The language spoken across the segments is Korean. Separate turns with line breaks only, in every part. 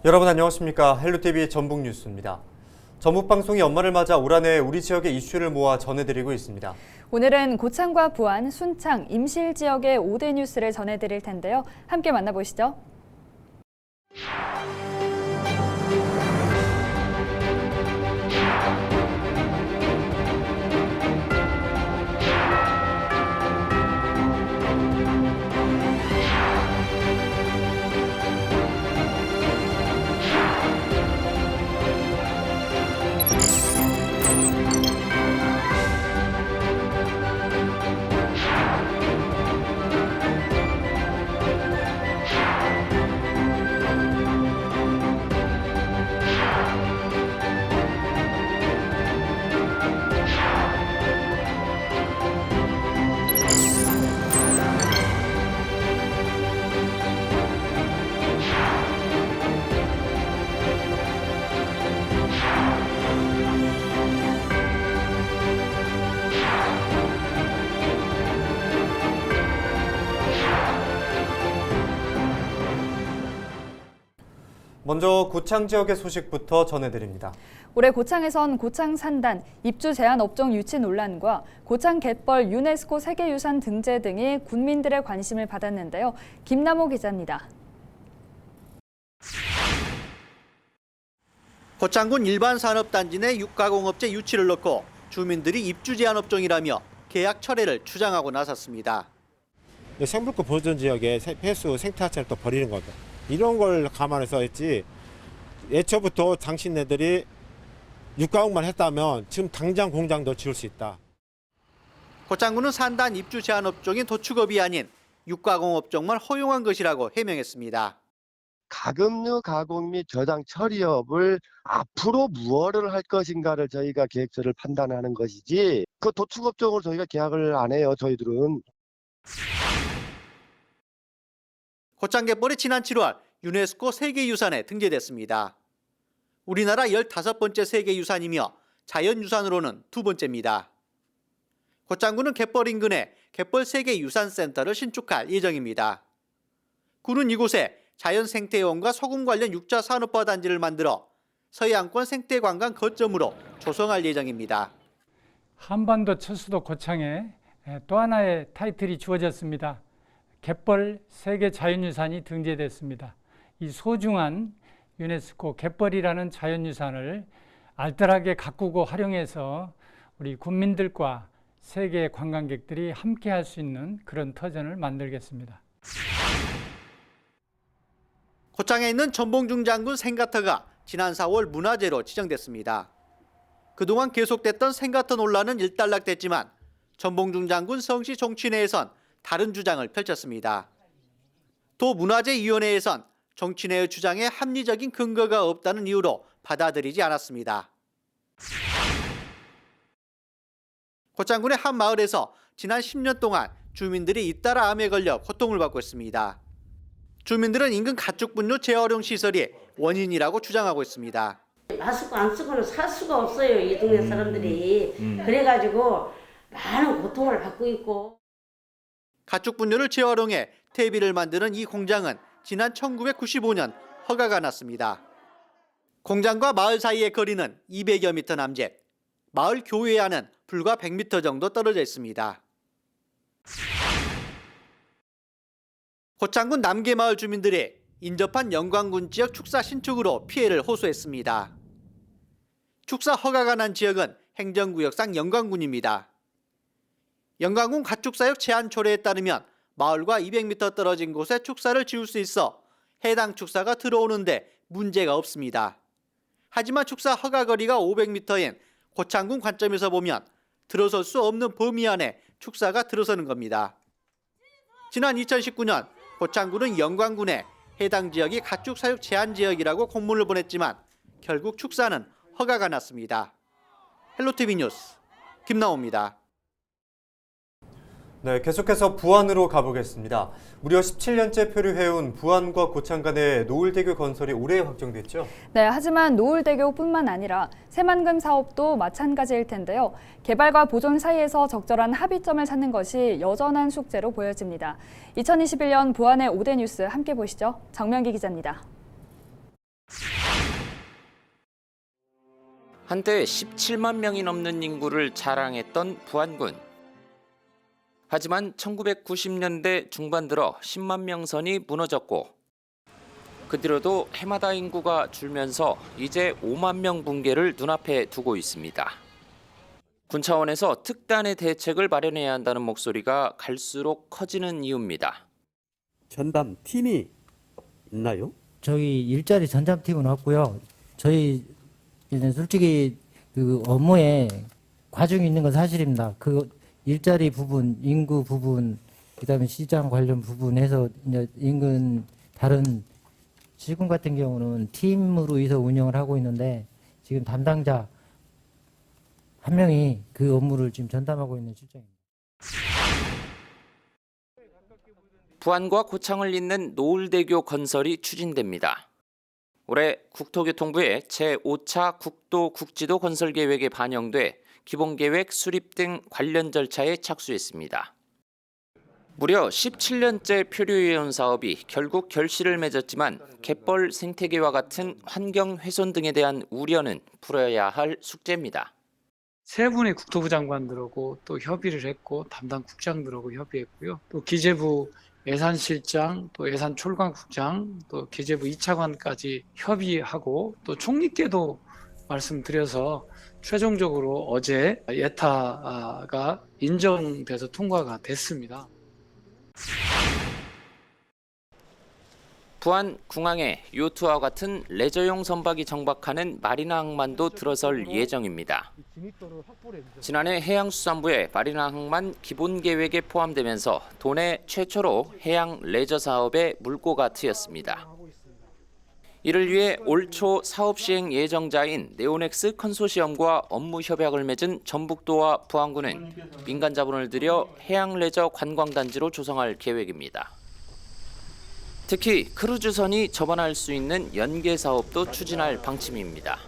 여러분 안녕하십니까. 헬로티비 전북뉴스입니다. 전북방송이 연말을 맞아 올 한 해 우리 지역의 이슈를 모아 전해드리고 있습니다.
오늘은 고창과 부안, 순창, 임실 지역의 5대 뉴스를 전해드릴 텐데요. 함께 만나보시죠.
먼저 고창 지역의 소식부터 전해드립니다.
올해 고창에선 고창 산단, 입주 제한 업종 유치 논란과 고창 갯벌 유네스코 세계유산 등재 등이 군민들의 관심을 받았는데요. 김남호 기자입니다.
고창군 일반산업단지 내 육가공업체 유치를 놓고 주민들이 입주 제한 업종이라며 계약 철회를 주장하고 나섰습니다.
생물권 보존 지역에 폐수 생태하천을 또 버리는 겁니다. 이런 걸 감안해서 했지 애초부터 당신네들이 육가공만 했다면 지금 당장 공장도 지을 수 있다.
고창군은 산단 입주 제한 업종인 도축업이 아닌 육가공 업종만 허용한 것이라고 해명했습니다.
가금류 가공 및 저장 처리업을 앞으로 무엇을 할 것인가를 저희가 계획서를 판단하는 것이지 그 도축업종을 저희가 계약을 안 해요. 저희들은.
고창 갯벌이 지난 7월 유네스코 세계유산에 등재됐습니다. 우리나라 15번째 세계유산이며 자연유산으로는 2번째입니다. 고창군은 갯벌 인근에 갯벌 세계유산센터를 신축할 예정입니다. 군은 이곳에 자연생태원과 소금 관련 육자 산업화 단지를 만들어 서해안권 생태관광 거점으로 조성할 예정입니다.
한반도 첫 수도 고창에 또 하나의 타이틀이 주어졌습니다. 갯벌 세계 자연유산이 등재됐습니다. 이 소중한 유네스코 갯벌이라는 자연유산을 알뜰하게 가꾸고 활용해서 우리 국민들과 세계 관광객들이 함께 할 수 있는 그런 터전을 만들겠습니다.
고창에 있는 전봉중 장군 생가터가 지난 4월 문화재로 지정됐습니다. 그동안 계속됐던 생가터 논란은 일단락됐지만 전봉중 장군 성시 정치내에선 다른 주장을 펼쳤습니다. 또 문화재위원회에선 정치내의 주장에 합리적인 근거가 없다는 이유로 받아들이지 않았습니다. 고창군의 한 마을에서 지난 10년 동안 주민들이 잇따라 암에 걸려 고통을 받고 있습니다. 주민들은 인근 가축분뇨 재활용 시설이 원인이라고 주장하고 있습니다.
마스크 안 쓰고는 살 수가 없어요. 이 동네 사람들이. 그래가지고 많은 고통을 받고 있고.
가축분뇨를 재활용해 퇴비를 만드는 이 공장은 지난 1995년 허가가 났습니다. 공장과 마을 사이의 거리는 200여 미터 남짓, 마을 교외 안은 불과 100미터 정도 떨어져 있습니다. 고창군 남계마을 주민들이 인접한 영광군 지역 축사 신축으로 피해를 호소했습니다. 축사 허가가 난 지역은 행정구역상 영광군입니다. 영광군 가축사역 제한 초례에 따르면 마을과 200m 떨어진 곳에 축사를 지을 수 있어 해당 축사가 들어오는데 문제가 없습니다. 하지만 축사 허가 거리가 500m인 고창군 관점에서 보면 들어설 수 없는 범위 안에 축사가 들어서는 겁니다. 지난 2019년 고창군은 영광군에 해당 지역이 가축 사육 제한 지역이라고 공문을 보냈지만 결국 축사는 허가가 났습니다. 헬로티비 뉴스 김나호입니다.
네, 계속해서 부안으로 가보겠습니다. 무려 17년째 표류해온 부안과 고창 간의 노을대교 건설이 올해 확정됐죠?
네, 하지만 노을대교뿐만 아니라 새만금 사업도 마찬가지일 텐데요. 개발과 보존 사이에서 적절한 합의점을 찾는 것이 여전한 숙제로 보여집니다. 2021년 부안의 5대 뉴스 함께 보시죠. 정명기 기자입니다.
한때 17만 명이 넘는 인구를 자랑했던 부안군. 하지만 1990년대 중반 들어 10만 명 선이 무너졌고 그 뒤로도 해마다 인구가 줄면서 이제 5만 명 붕괴를 눈앞에 두고 있습니다. 군 차원에서 특단의 대책을 마련해야 한다는 목소리가 갈수록 커지는 이유입니다.
전담 팀이 있나요?
저희 일자리 전담팀은 없고요. 저희 솔직히 그 업무에 과중이 있는 건 사실입니다. 그 일자리 부분, 인구 부분, 그다음에 시장 관련 부분에서 이제 인근 다른 지금 같은 경우는 팀으로 해서 운영을 하고 있는데 지금 담당자 한 명이 그 업무를 지금 전담하고 있는 실정입니다.
부안과 고창을 잇는 노을대교 건설이 추진됩니다. 올해 국토교통부의 제5차 국도국지도 건설 계획에 반영돼 기본계획 수립 등 관련 절차에 착수했습니다. 무려 17년째 표류해온 사업이 결국 결실을 맺었지만 갯벌 생태계와 같은 환경 훼손 등에 대한 우려는 풀어야 할 숙제입니다.
세 분의 국토부 장관들하고 또 협의를 했고 담당 국장들하고 협의했고요. 또 기재부 예산실장, 또 예산철강국장, 또 기재부 2차관까지 협의하고 또 총리께도 말씀드려서 최종적으로 어제 예타가 인정돼서 통과가 됐습니다.
부안 궁항에 요트와 같은 레저용 선박이 정박하는 마리나 항만도 들어설 예정입니다. 지난해 해양수산부의 마리나 항만 기본 계획에 포함되면서 도내 최초로 해양 레저 사업에 물꼬가 트였습니다. 이를 위해 올 초 사업 시행 예정자인 네오넥스 컨소시엄과 업무 협약을 맺은 전북도와 부안군은 민간 자본을 들여 해양 레저 관광단지로 조성할 계획입니다. 특히 크루즈선이 접안할 수 있는 연계 사업도 추진할 방침입니다.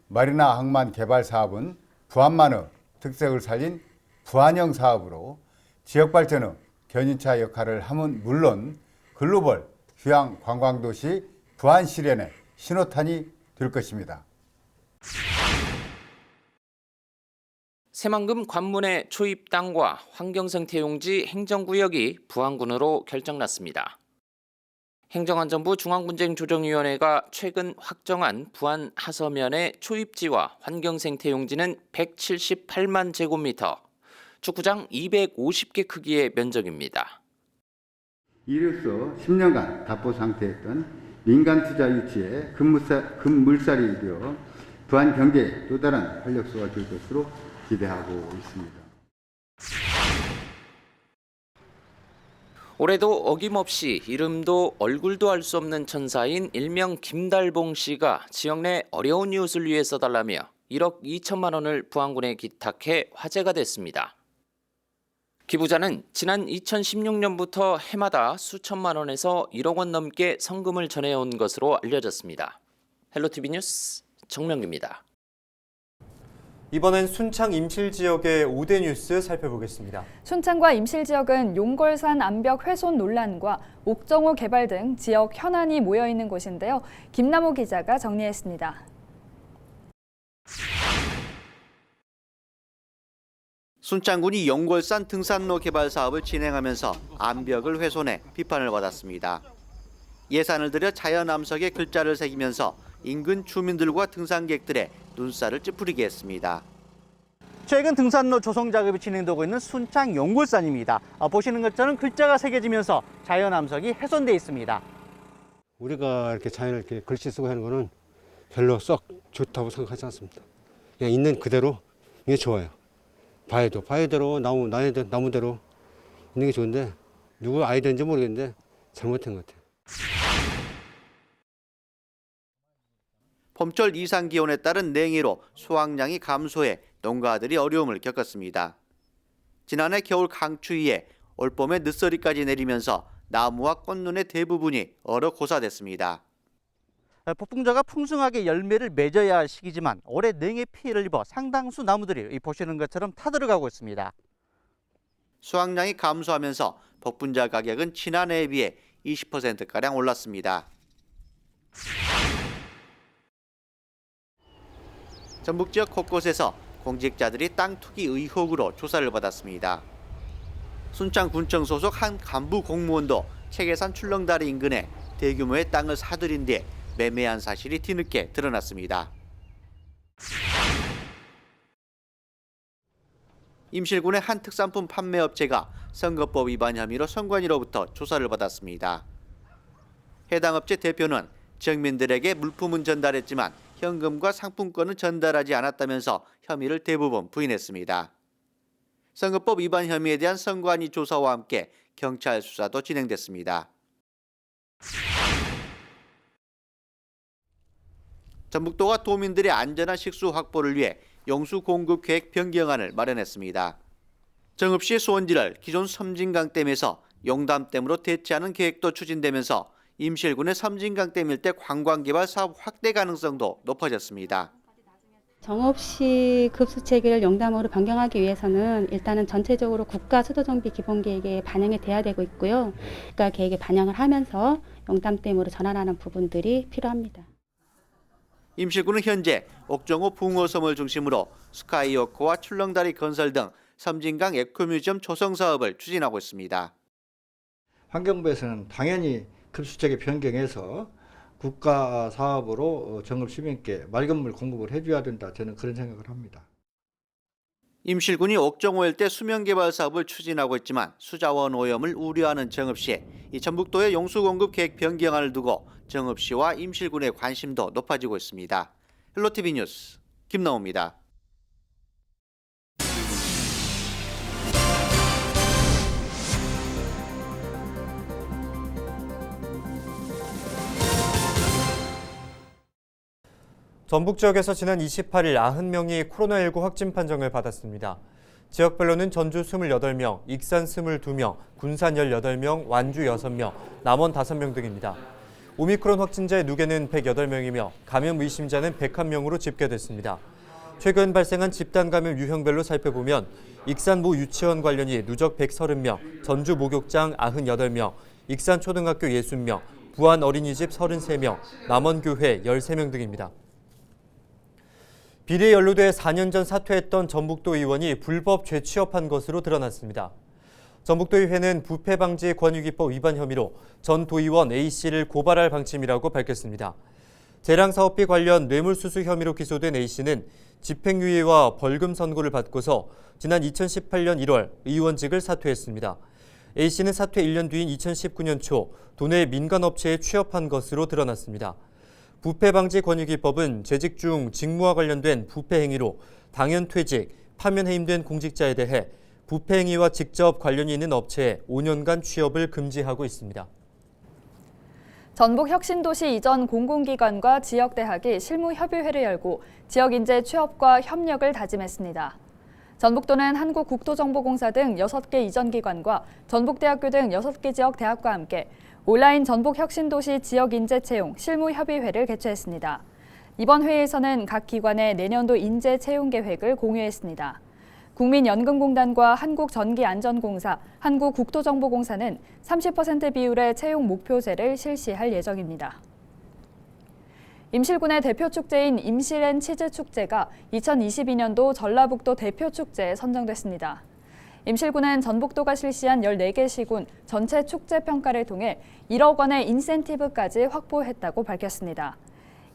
마리나 항만 개발 사업은 부안만의 특색을 살린 부안형 사업으로 지역 발전의 견인차 역할을 함은 물론 글로벌 휴양 관광도시 부안 실현의 신호탄이 될 것입니다.
새만금 관문의 초입 땅과 환경생태용지 행정구역이 부안군으로 결정났습니다. 행정안전부 중앙분쟁조정위원회가 최근 확정한 부안 하서면의 초입지와 환경생태용지는 178만 제곱미터, 축구장 250개 크기의 면적입니다.
이로써 10년간 답보 상태였던 민간 투자 유치에 급물살이 되어 부안 경제에 또 다른 활력소가 될 것으로 기대하고 있습니다.
올해도 어김없이 이름도 얼굴도 알 수 없는 천사인 일명 김달봉 씨가 지역 내 어려운 이웃을 위해 써달라며 1억 2천만 원을 부안군에 기탁해 화제가 됐습니다. 기부자는 지난 2016년부터 해마다 수천만 원에서 1억 원 넘게 성금을 전해온 것으로 알려졌습니다. 헬로티비 뉴스 정명기입니다.
이번엔 순창 임실 지역의 5대 뉴스 살펴보겠습니다.
순창과 임실 지역은 용골산 암벽 훼손 논란과 옥정호 개발 등 지역 현안이 모여 있는 곳인데요. 김남호 기자가 정리했습니다.
순창군이 용골산 등산로 개발 사업을 진행하면서 암벽을 훼손해 비판을 받았습니다. 예산을 들여 자연 암석에 글자를 새기면서 인근 주민들과 등산객들의 눈살을 찌푸리게 했습니다.
최근 등산로 조성 작업이 진행되고 있는 순창 용골산입니다. 보시는 것처럼 글자가 새겨지면서 자연 암석이 훼손돼 있습니다.
우리가 이렇게 자연을 이렇게 글씨 쓰고 하는 거는 별로 썩 좋다고 생각하지 않습니다. 그냥 있는 그대로 이게 좋아요. 바위대로 나무대로 있는 게 좋은데 누구 아이디어인지 모르겠는데 잘못한 것 같아요.
봄철 이상 기온에 따른 냉해로 수확량이 감소해 농가들이 어려움을 겪었습니다. 지난해 겨울 강추위에 올봄에 늦서리까지 내리면서 나무와 꽃눈의 대부분이 얼어 고사됐습니다.
폭풍자가 풍성하게 열매를 맺어야 할 시기지만 올해 냉해 피해를 입어 상당수 나무들이 보시는 것처럼 타들어가고 있습니다.
수확량이 감소하면서 복분자 가격은 지난해에 비해 20%가량 올랐습니다. 전북 지역 곳곳에서 공직자들이 땅 투기 의혹으로 조사를 받았습니다. 순창군청 소속 한 간부 공무원도 체계산 출렁다리 인근에 대규모의 땅을 사들인 뒤 매매한 사실이 뒤늦게 드러났습니다. 임실군의 한 특산품 판매업체가 선거법 위반 혐의로 선관위로부터 조사를 받았습니다. 해당 업체 대표는 지역민들에게 물품은 전달했지만 현금과 상품권은 전달하지 않았다면서 혐의를 대부분 부인했습니다. 선거법 위반 혐의에 대한 선관위 조사와 함께 경찰 수사도 진행됐습니다. 전북도가 도민들의 안전한 식수 확보를 위해 용수 공급 계획 변경안을 마련했습니다. 정읍시의 수원지를 기존 섬진강댐에서 용담댐으로 대체하는 계획도 추진되면서 임실군의 섬진강댐 일대 관광개발 사업 확대 가능성도 높아졌습니다.
정읍시 급수 체계를 용담으로 변경하기 위해서는 일단은 전체적으로 국가 수도정비 기본계획에 반영이 돼야 되고 있고요. 국가 계획에 반영을 하면서 용담댐으로 전환하는 부분들이 필요합니다.
임실군은 현재 옥정호 붕어섬을 중심으로 스카이워크와 출렁다리 건설 등 섬진강 에코뮤지엄 조성 사업을 추진하고 있습니다.
환경부에서는 당연히 급수체계 변경해서 국가 사업으로 정읍 시민께 맑은 물 공급을 해줘야 된다. 저는 그런 생각을 합니다.
임실군이 옥정호 일대 수면 개발 사업을 추진하고 있지만 수자원 오염을 우려하는 정읍시, 이 전북도의 용수 공급 계획 변경안을 두고 정읍시와 임실군의 관심도 높아지고 있습니다. 헬로티비 뉴스 김나옵니다.
전북 지역에서 지난 28일 90명이 코로나19 확진 판정을 받았습니다. 지역별로는 전주 28명, 익산 22명, 군산 18명, 완주 6명, 남원 5명 등입니다. 오미크론 확진자의 누계는 108명이며 감염 의심자는 101명으로 집계됐습니다. 최근 발생한 집단 감염 유형별로 살펴보면 익산 모 유치원 관련이 누적 130명, 전주 목욕장 98명, 익산 초등학교 60명, 부안 어린이집 33명, 남원 교회 13명 등입니다. 비리에 연루돼 4년 전 사퇴했던 전북도 의원이 불법 재취업한 것으로 드러났습니다. 전북도의회는 부패방지 권유기법 위반 혐의로 전 도의원 A씨를 고발할 방침이라고 밝혔습니다. 재량사업비 관련 뇌물수수 혐의로 기소된 A씨는 집행유예와 벌금 선고를 받고서 지난 2018년 1월 의원직을 사퇴했습니다. A씨는 사퇴 1년 뒤인 2019년 초 도내 민간업체에 취업한 것으로 드러났습니다. 부패방지 권유기법은 재직 중 직무와 관련된 부패 행위로 당연퇴직, 파면 해임된 공직자에 대해 부패 행위와 직접 관련이 있는 업체에 5년간 취업을 금지하고 있습니다.
전북혁신도시 이전 공공기관과 지역대학이 실무협의회를 열고 지역인재 취업과 협력을 다짐했습니다. 전북도는 한국국토정보공사 등 6개 이전기관과 전북대학교 등 6개 지역 대학과 함께 온라인 전북혁신도시 지역인재 채용 실무협의회를 개최했습니다. 이번 회의에서는 각 기관의 내년도 인재 채용 계획을 공유했습니다. 국민연금공단과 한국전기안전공사, 한국국토정보공사는 30% 비율의 채용 목표제를 실시할 예정입니다. 임실군의 대표 축제인 임실앤 치즈축제가 2022년도 전라북도 대표 축제에 선정됐습니다. 임실군은 전북도가 실시한 14개 시군 전체 축제 평가를 통해 1억 원의 인센티브까지 확보했다고 밝혔습니다.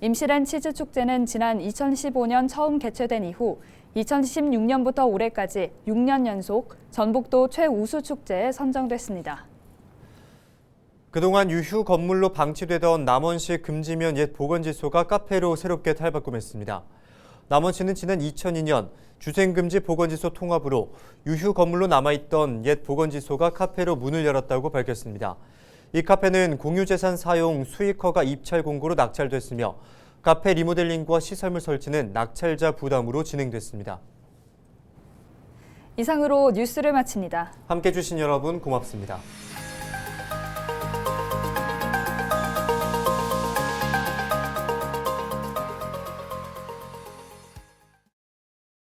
임실앤 치즈축제는 지난 2015년 처음 개최된 이후 2016년부터 올해까지 6년 연속 전북도 최우수 축제에 선정됐습니다.
그동안 유휴 건물로 방치되던 남원시 금지면 옛 보건지소가 카페로 새롭게 탈바꿈했습니다. 남원시는 지난 2002년 주생금지 보건지소 통합으로 유휴 건물로 남아있던 옛 보건지소가 카페로 문을 열었다고 밝혔습니다. 이 카페는 공유재산 사용 수익허가 입찰 공고로 낙찰됐으며 카페 리모델링과 시설물 설치는 낙찰자 부담으로 진행됐습니다.
이상으로 뉴스를 마칩니다.
함께해 주신 여러분 고맙습니다.